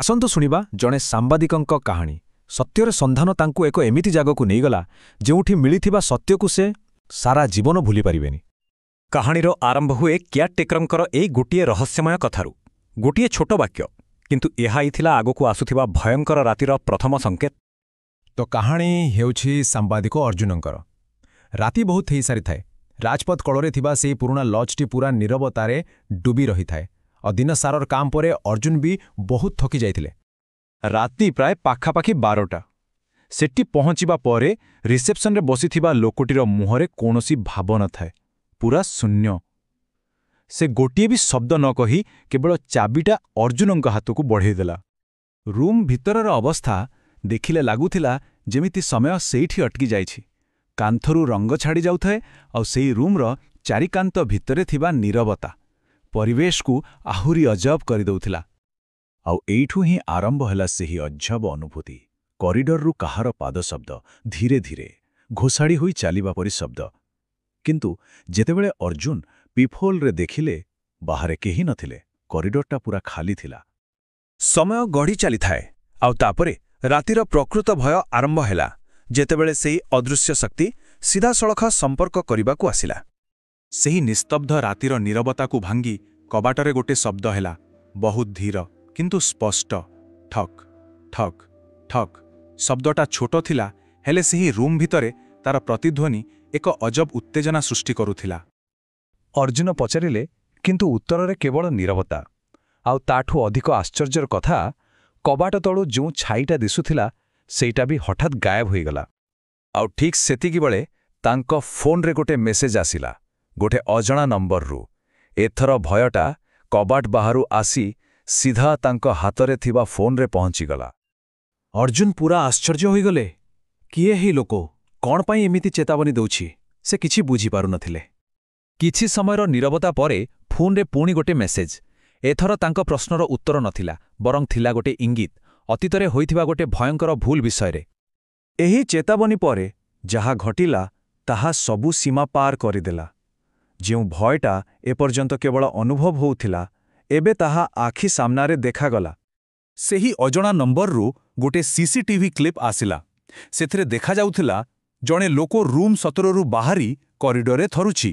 ଆସନ୍ତୁ ଶୁଣିବା ଜଣେ ସାମ୍ବାଦିକଙ୍କ କାହାଣୀ। ସତ୍ୟର ସନ୍ଧାନ ତାଙ୍କୁ ଏକ ଏମିତି ଜାଗାକୁ ନେଇଗଲା ଯେଉଁଠି ମିଳିଥିବା ସତ୍ୟକୁ ସେ ସାରା ଜୀବନ ଭୁଲିପାରିବେନି। କାହାଣୀର ଆରମ୍ଭ ହୁଏ କେୟାରଟେକରଙ୍କର ଏଇ ଗୋଟିଏ ରହସ୍ୟମୟ କଥାରୁ। ଗୋଟିଏ ଛୋଟ ବାକ୍ୟ, କିନ୍ତୁ ଏହା ହିଁ ଥିଲା ଆଗକୁ ଆସୁଥିବା ଭୟଙ୍କର ରାତିର ପ୍ରଥମ ସଂକେତ। ତ କାହାଣୀ ହେଉଛି ସାମ୍ବାଦିକ ଅର୍ଜୁନଙ୍କର। ରାତି ବହୁତ ହେଇସାରିଥାଏ। ରାଜପଥ କଳରେ ଥିବା ସେହି ପୁରୁଣା ଲଜ୍ଟି ପୁରା ନୀରବତାରେ ଡୁବି ରହିଥାଏ। ଆଉ ଦିନ ସାରର କାମ ପରେ ଅର୍ଜୁନ ବି ବହୁତ ଥକି ଯାଇଥିଲେ। ରାତି ପ୍ରାୟ ପାଖାପାଖି 12ଟା। ସେଠି ପହଞ୍ଚିବା ପରେ ରିସେପ୍ସନରେ ବସିଥିବା ଲୋକଟିର ମୁହଁରେ କୌଣସି ଭାବ ନଥାଏ, ପୁରା ଶୂନ୍ୟ। ସେ ଗୋଟିଏ ବି ଶବ୍ଦ ନ କହି କେବଳ ଚାବିଟା ଅର୍ଜୁନଙ୍କ ହାତକୁ ବଢ଼େଇଦେଲା। ରୁମ୍ ଭିତରର ଅବସ୍ଥା ଦେଖିଲେ ଲାଗୁଥିଲା ଯେମିତି ସମୟ ସେଇଠି ଅଟକି ଯାଇଛି। କାନ୍ଥରୁ ରଙ୍ଗ ଛାଡ଼ି ଯାଉଥାଏ, ଆଉ ସେହି ରୁମ୍ର ଚାରିକାନ୍ଥ ଭିତରେ ଥିବା ନୀରବତା ପରିବେଶକୁ ଆହୁରି ଅଜବ କରିଦେଉଥିଲା। ଆଉ ଏଇଠୁ ହିଁ ଆରମ୍ଭ ହେଲା ସେହି ଅଜବ ଅନୁଭୂତି। କରିଡରରୁ କାହାର ପାଦ ଶବ୍ଦ, ଧୀରେ ଧୀରେ ଘୋଷାଡ଼ି ହୋଇ ଚାଲିବା ପରି ଶବ୍ଦ। କିନ୍ତୁ ଯେତେବେଳେ ଅର୍ଜୁନ ପିଫୋଲରେ ଦେଖିଲେ, ବାହାରେ କେହି ନଥିଲେ। କରିଡରଟା ପୁରା ଖାଲି ଥିଲା। ସମୟ ଗଢ଼ି ଚାଲିଥାଏ, ଆଉ ତାପରେ ରାତିର ପ୍ରକୃତ ଭୟ ଆରମ୍ଭ ହେଲା, ଯେତେବେଳେ ସେହି ଅଦୃଶ୍ୟ ଶକ୍ତି ସିଧାସଳଖ ସମ୍ପର୍କ କରିବାକୁ ଆସିଲା। ସେହି ନିସ୍ତବ୍ଧ ରାତିର ନୀରବତାକୁ ଭାଙ୍ଗି କବାଟରେ ଗୋଟେ ଶବ୍ଦ ହେଲା, ବହୁତ ଧୀର କିନ୍ତୁ ସ୍ପଷ୍ଟ। ଠକ୍ ଠକ୍ ଠକ୍। ଶବ୍ଦଟା ଛୋଟ ଥିଲା, ହେଲେ ସେହି ରୁମ୍ ଭିତରେ ତାର ପ୍ରତିଧ୍ୱନି ଏକ ଅଜବ ଉତ୍ତେଜନା ସୃଷ୍ଟି କରୁଥିଲା। ଅର୍ଜୁନ ପଚାରିଲେ, କିନ୍ତୁ ଉତ୍ତରରେ କେବଳ ନୀରବତା। ଆଉ ତାଠୁ ଅଧିକ ଆଶ୍ଚର୍ଯ୍ୟର କଥା, କବାଟ ତଳୁ ଯେଉଁ ଛାଇଟା ଦିଶୁଥିଲା ସେଇଟା ବି ହଠାତ୍ ଗାୟବ ହୋଇଗଲା। ଆଉ ଠିକ୍ ସେତିକିବେଳେ ତାଙ୍କ ଫୋନ୍ରେ ଗୋଟେ ମେସେଜ ଆସିଲା, ଗୋଟେ ଅଜଣା ନମ୍ବରରୁ। ଏଥର ଭୟଟା କବାଟ ବାହାରୁ ଆସି ସିଧା ତାଙ୍କ ହାତରେ ଥିବା ଫୋନ୍ରେ ପହଞ୍ଚିଗଲା। ଅର୍ଜୁନ ପୁରା ଆଶ୍ଚର୍ଯ୍ୟ ହୋଇଗଲେ। କିଏ ଏହି ଲୋକ? କ'ଣ ପାଇଁ ଏମିତି ଚେତାବନୀ ଦେଉଛି? ସେ କିଛି ବୁଝିପାରୁନଥିଲେ। କିଛି ସମୟର ନୀରବତା ପରେ ଫୋନ୍ରେ ପୁଣି ଗୋଟେ ମେସେଜ। ଏଥର ତାଙ୍କ ପ୍ରଶ୍ନର ଉତ୍ତର ନଥିଲା, ବରଂ ଥିଲା ଗୋଟେ ଇଙ୍ଗିତ, ଅତୀତରେ ହୋଇଥିବା ଗୋଟେ ଭୟଙ୍କର ଭୁଲ ବିଷୟରେ। ଏହି ଚେତାବନୀ ପରେ ଯାହା ଘଟିଲା ତାହା ସବୁ ସୀମା ପାର କରିଦେଲା। ଯେଉଁ ଭୟଟା ଏପର୍ଯ୍ୟନ୍ତ କେବଳ ଅନୁଭବ ହେଉଥିଲା, ଏବେ ତାହା ଆଖି ସାମ୍ନାରେ ଦେଖାଗଲା। ସେହି ଅଜଣା ନମ୍ବରରୁ ଗୋଟେ ସିସିଟିଭି କ୍ଲିପ୍ ଆସିଲା। ସେଥିରେ ଦେଖାଯାଉଥିଲା ଜଣେ ଲୋକ ରୁମ୍ 17ରୁ ବାହାରି କରିଡରରେ ଥରୁଛି।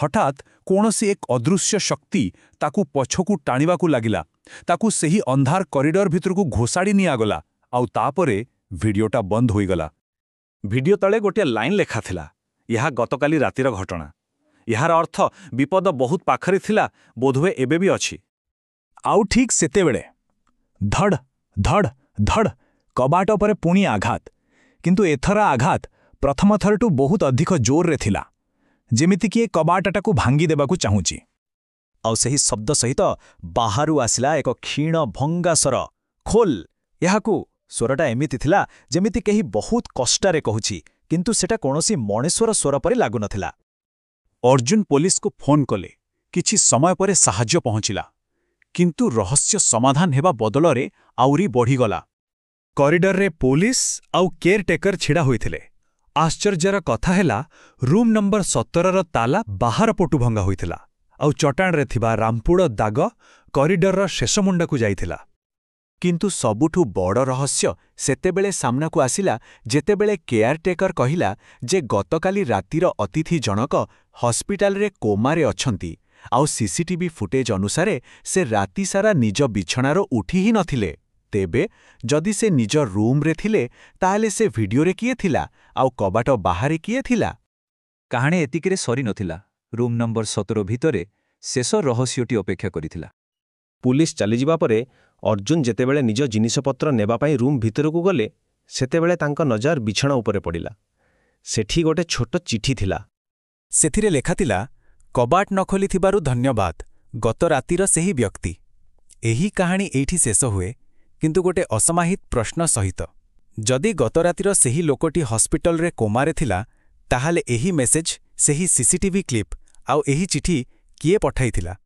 ହଠାତ୍ କୌଣସି ଏକ ଅଦୃଶ୍ୟ ଶକ୍ତି ତାକୁ ପଛକୁ ଟାଣିବାକୁ ଲାଗିଲା। ତାକୁ ସେହି ଅନ୍ଧାର କରିଡର ଭିତରକୁ ଘୋଷାଡ଼ି ନିଆଗଲା। ଆଉ ତାପରେ ଭିଡିଓଟା ବନ୍ଦ ହୋଇଗଲା। ଭିଡିଓ ତଳେ ଗୋଟିଏ ଲାଇନ୍ ଲେଖାଥିଲା, ଏହା ଗତକାଲି ରାତିର ଘଟଣା। ଏହାର ଅର୍ଥ ବିପଦ ବହୁତ ପାଖରେ ଥିଲା, ବୋଧହୁଏ ଏବେ ବି ଅଛି। ଆଉ ଠିକ୍ ସେତେବେଳେ ଧଡ଼ ଧଡ଼ ଧଡ଼ କବାଟ ଉପରେ ପୁଣି ଆଘାତ। କିନ୍ତୁ ଏଥର ଆଘାତ ପ୍ରଥମ ଥରଠୁ ବହୁତ ଅଧିକ ଜୋରରେ ଥିଲା, ଯେମିତିକି ଏ କବାଟଟାକୁ ଭାଙ୍ଗି ଦେବାକୁ ଚାହୁଁଛି। ଆଉ ସେହି ଶବ୍ଦ ସହିତ ବାହାରୁ ଆସିଲା ଏକ କ୍ଷୀଣ ଭଙ୍ଗା ସ୍ୱର, ଖୋଲ୍। ଏହାକୁ ସ୍ୱରଟା ଏମିତି ଥିଲା ଯେମିତି କେହି ବହୁତ କଷ୍ଟରେ କହୁଛି, କିନ୍ତୁ ସେଟା କୌଣସି ମଣିଷର ସ୍ୱର ପରି ଲାଗୁନଥିଲା। ଅର୍ଜୁନ ପୋଲିସକୁ ଫୋନ୍ କଲେ। କିଛି ସମୟ ପରେ ସାହାଯ୍ୟ ପହଞ୍ଚିଲା, କିନ୍ତୁ ରହସ୍ୟ ସମାଧାନ ହେବା ବଦଳରେ ଆହୁରି ବଢ଼ିଗଲା। କରିଡରରେ ପୋଲିସ ଆଉ କେୟାରଟେକର ଛିଡ଼ା ହୋଇଥିଲେ। ଆଶ୍ଚର୍ଯ୍ୟର କଥା ହେଲା, ରୁମ୍ ନମ୍ବର 17ର ତାଲା ବାହାର ପଟୁ ଭଙ୍ଗା ହୋଇଥିଲା, ଆଉ ଚଟାଣରେ ଥିବା ରାମ୍ପୁଡ଼ ଦାଗ କରିଡରର ଶେଷ ମୁଣ୍ଡକୁ ଯାଇଥିଲା। କିନ୍ତୁ ସବୁଠୁ ବଡ଼ ରହସ୍ୟ ସେତେବେଳେ ସାମ୍ନାକୁ ଆସିଲା, ଯେତେବେଳେ କେୟାରଟେକର କହିଲା ଯେ ଗତକାଲି ରାତିର ଅତିଥି ଜଣକ ହସ୍ପିଟାଲରେ କୋମାରେ ଅଛନ୍ତି, ଆଉ ସିସିଟିଭି ଫୁଟେଜ ଅନୁସାରେ ସେ ରାତିସାରା ନିଜ ବିଛଣାରୁ ଉଠି ହିଁ ନଥିଲେ। ତେବେ ଯଦି ସେ ନିଜ ରୁମ୍ରେ ଥିଲେ, ତାହେଲେ ସେ ଭିଡିଓରେ କିଏ ଥିଲା, ଆଉ କବାଟ ବାହାରେ କିଏ ଥିଲା? କାହାଣୀ ଏତିକିରେ ସରିନଥିଲା। ରୁମ୍ ନମ୍ବର 17 ଭିତରେ ଶେଷ ରହସ୍ୟଟି ଅପେକ୍ଷା କରିଥିଲା। ପୁଲିସ ଚାଲିଯିବା ପରେ ଅର୍ଜୁନ ଯେତେବେଳେ ନିଜ ଜିନିଷପତ୍ର ନେବା ପାଇଁ ରୁମ୍ ଭିତରକୁ ଗଲେ, ସେତେବେଳେ ତାଙ୍କ ନଜର ବିଛଣା ଉପରେ ପଡ଼ିଲା। ସେଠି ଗୋଟେ ଛୋଟ ଚିଠି ଥିଲା। ସେଥିରେ ଲେଖାଥିଲା, କବାଟ ନ ଖୋଲିଥିବାରୁ ଧନ୍ୟବାଦ, ଗତ ରାତିର ସେହି ବ୍ୟକ୍ତି। ଏହି କାହାଣୀ ଏଇଠି ଶେଷ ହୁଏ, କିନ୍ତୁ ଗୋଟେ ଅସମାହିତ ପ୍ରଶ୍ନ ସହିତ। ଯଦି ଗତ ରାତିର ସେହି ଲୋକଟି ହସ୍ପିଟାଲରେ କୋମାରେ ଥିଲା, ତାହେଲେ ଏହି ମେସେଜ, ସେହି ସିସିଟିଭି କ୍ଲିପ୍ ଆଉ ଏହି ଚିଠି କିଏ ପଠାଇଥିଲା?